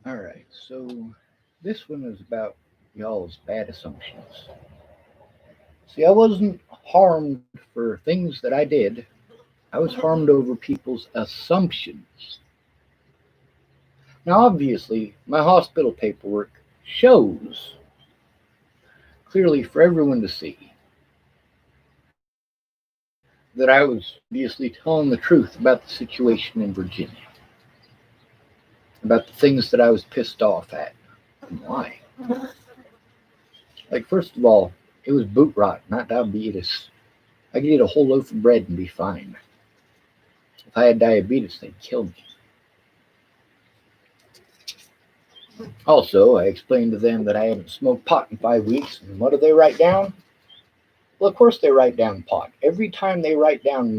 Alright, so this one is about y'all's bad assumptions. See, I wasn't harmed for things that I did, I was harmed over people's assumptions. Now, obviously, my hospital paperwork shows clearly for everyone to see that I was obviously telling the truth about the situation in Virginia, about the things that I was pissed off at and why. Like, first of all, it was boot rot, not diabetes. I could eat a whole loaf of bread and be fine. If I had diabetes, they'd kill me. Also, I explained to them that I hadn't smoked pot in 5 weeks, and what do they write down? Well, of course they write down pot. Every time they write down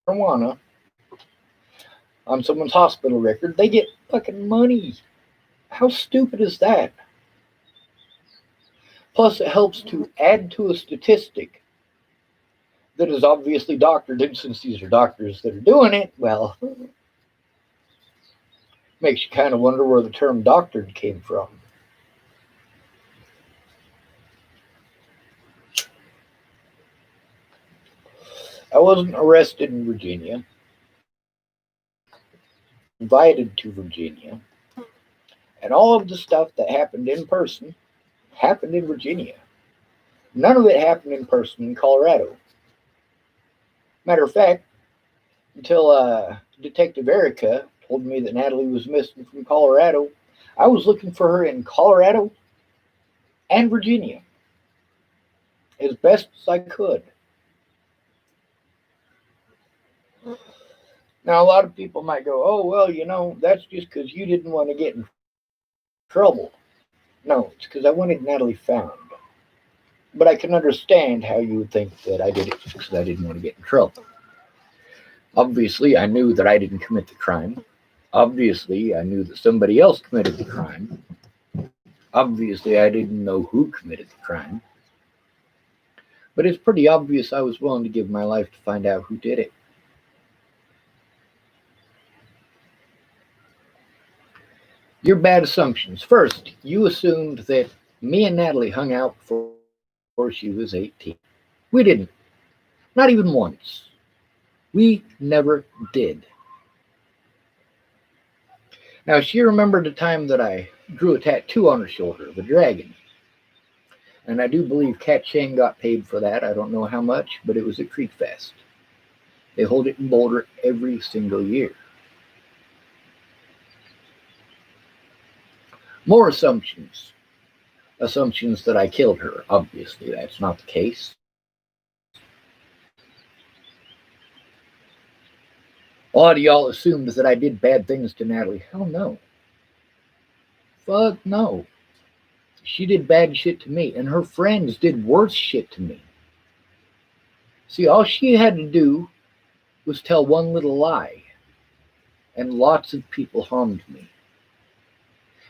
marijuana on someone's hospital record, they get fucking money. How stupid is that? Plus, it helps to add to a statistic that is obviously doctored, and since these are doctors that are doing it, well, makes you kind of wonder where the term doctored came from. I wasn't arrested in Virginia, invited to Virginia, and all of the stuff that happened in person happened in Virginia. None of it happened in person in Colorado. Matter of fact, until Detective Erica told me that Natalie was missing from Colorado, I was looking for her in Colorado and Virginia as best as I could. Now, a lot of people might go, oh, well, that's just because you didn't want to get in trouble. No, it's because I wanted Natalie found. But I can understand how you would think that I did it just because I didn't want to get in trouble. Obviously, I knew that I didn't commit the crime. Obviously, I knew that somebody else committed the crime. Obviously, I didn't know who committed the crime. But it's pretty obvious I was willing to give my life to find out who did it. Your bad assumptions. First, you assumed that me and Natalie hung out before she was 18. We didn't. Not even once. We never did. Now, she remembered a time that I drew a tattoo on her shoulder of a dragon. And I do believe Cat Chang got paid for that. I don't know how much, but it was at Creek Fest. They hold it in Boulder every single year. More assumptions. Assumptions that I killed her. Obviously, that's not the case. A lot of y'all assumed that I did bad things to Natalie. Hell no. Fuck no. She did bad shit to me, and her friends did worse shit to me. See, all she had to do was tell one little lie, and lots of people harmed me.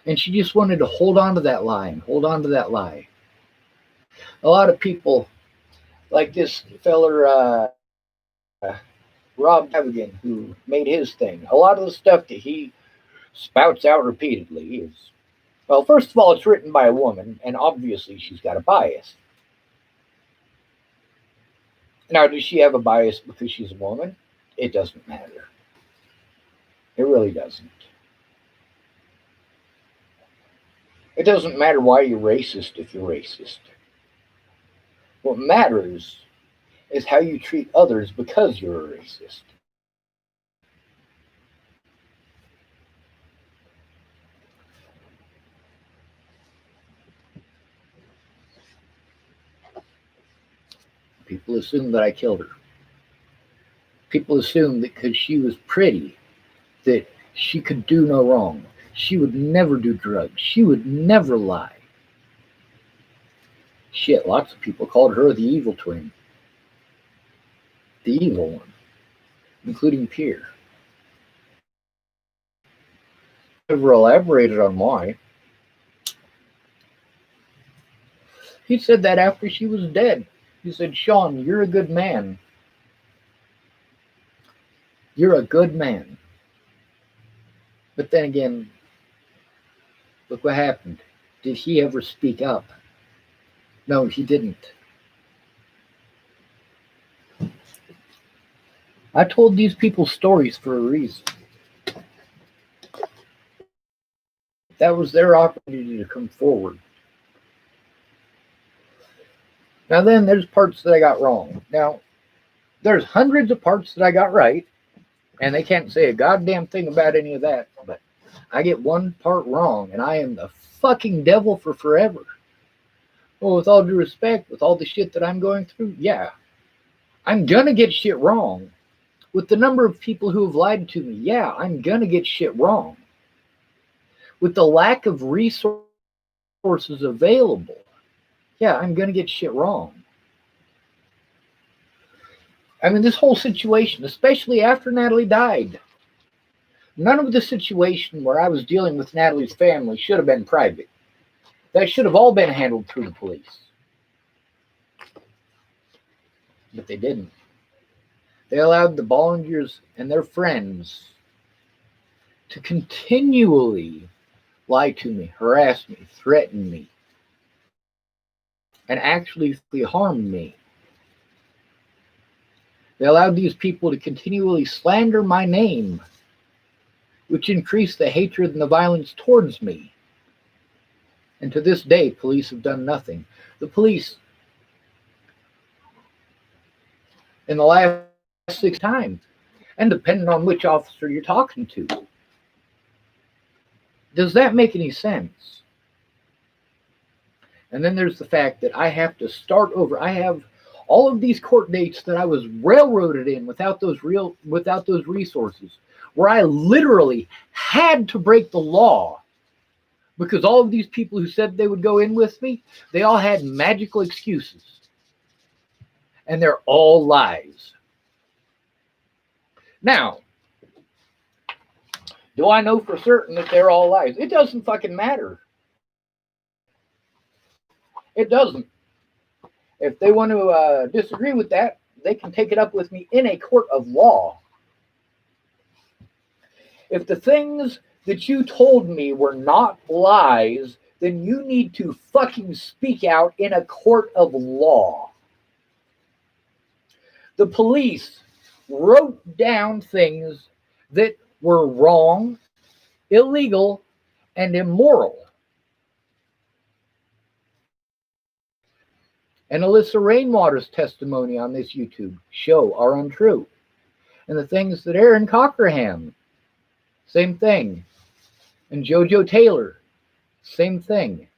And she just wanted to hold on to that lie and hold on to that lie. A lot of people, like this feller, Rob Cavigan, who made his thing, a lot of the stuff that he spouts out repeatedly is, well, first of all, it's written by a woman, and obviously she's got a bias. Now, does she have a bias because she's a woman? It doesn't matter. It really doesn't. It doesn't matter why you're racist if you're racist. What matters is how you treat others because you're a racist. People assume that I killed her. People assume that because she was pretty, that she could do no wrong. She would never do drugs. She would never lie. Shit, lots of people called her the evil twin. The evil one, including Pierre. Never elaborated on why. He said that after she was dead. He said, Sean, you're a good man. You're a good man. But then again, Look what happened. Did he ever speak up? No, he didn't. I told these people stories for a reason. That was their opportunity to come forward. Now then, there's parts that I got wrong. Now, there's hundreds of parts that I got right, and they can't say a goddamn thing about any of that, but I get one part wrong, and I am the fucking devil for forever. Well, with all due respect, with all the shit that I'm going through, yeah, I'm gonna get shit wrong. With the number of people who have lied to me, yeah, I'm gonna get shit wrong. With the lack of resources available, yeah, I'm gonna get shit wrong. I mean, this whole situation, especially after Natalie died, none of the situation where I was dealing with Natalie's family should have been private. That should have all been handled through the police. But they didn't. They allowed the Bollingers and their friends to continually lie to me, harass me, threaten me, and actually harm me. They allowed these people to continually slander my name, which increased the hatred and the violence towards me. And to this day, police have done nothing. The police, in the last 6 times, and depending on which officer you're talking to, does that make any sense? And then there's the fact that I have to start over. I have all of these court dates that I was railroaded in without those resources, where I literally had to break the law because all of these people who said they would go in with me, they all had magical excuses. And they're all lies. Now, do I know for certain that they're all lies? It doesn't fucking matter. It doesn't. If they want to disagree with that, they can take it up with me in a court of law. If the things that you told me were not lies, then you need to fucking speak out in a court of law. The police wrote down things that were wrong, illegal, and immoral. And Alyssa Rainwater's testimony on this YouTube show are untrue. And the things that Aaron Cockerham, same thing. And Jojo Taylor, same thing.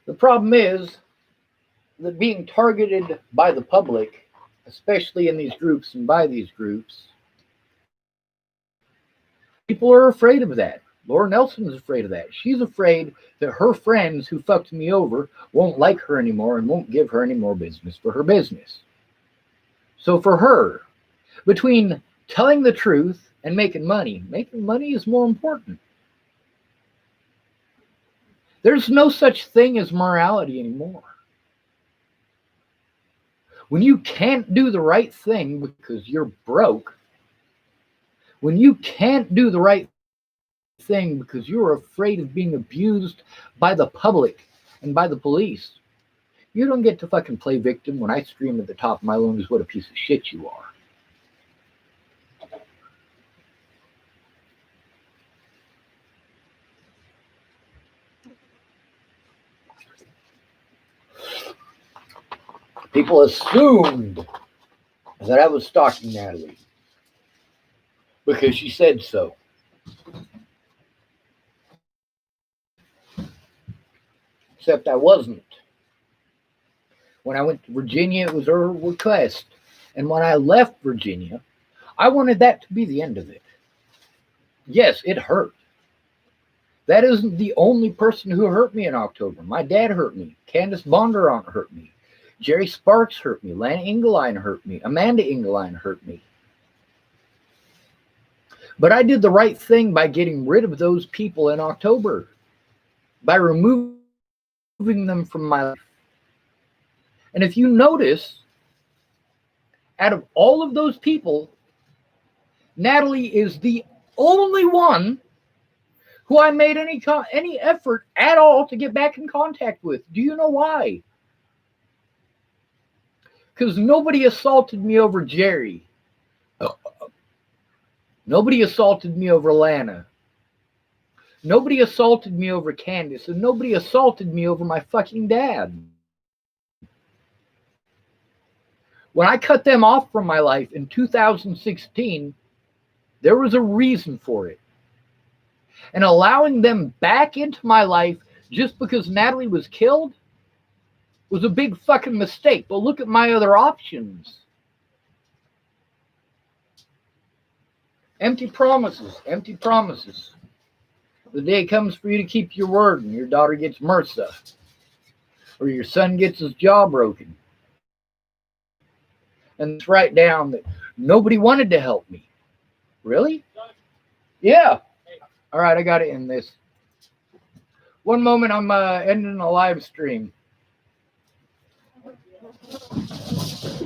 The problem is that being targeted by the public, especially in these groups and by these groups, people are afraid of that. Laura Nelson is afraid of that. She's afraid that her friends who fucked me over won't like her anymore and won't give her any more business for her business. So for her, between telling the truth and making money is more important. There's no such thing as morality anymore. When you can't do the right thing because you're broke, when you can't do the right thing because you're afraid of being abused by the public and by the police, you don't get to fucking play victim when I scream at the top of my lungs what a piece of shit you are. People assumed that I was stalking Natalie because she said so. Except I wasn't. When I went to Virginia, it was her request. And when I left Virginia, I wanted that to be the end of it. Yes, it hurt. That isn't the only person who hurt me in October. My dad hurt me. Candace Bondurant hurt me. Jerry Sparks hurt me. Lana Engeline hurt me. Amanda Engeline hurt me. But I did the right thing by getting rid of those people in October. By removing them from my life. And if you notice, out of all of those people, Natalie is the only one who I made any effort at all to get back in contact with. Do you know why? Because nobody assaulted me over Jerry. Nobody assaulted me over Lana. Nobody assaulted me over Candace. And nobody assaulted me over my fucking dad. When I cut them off from my life in 2016, there was a reason for it. And allowing them back into my life just because Natalie was killed was a big fucking mistake. But look at my other options. Empty promises, empty promises. The day comes for you to keep your word and your daughter gets MRSA. Or your son gets his jaw broken. And it's write down that nobody wanted to help me. Really? Yeah. All right, I got to end this. One moment, I'm ending a live stream.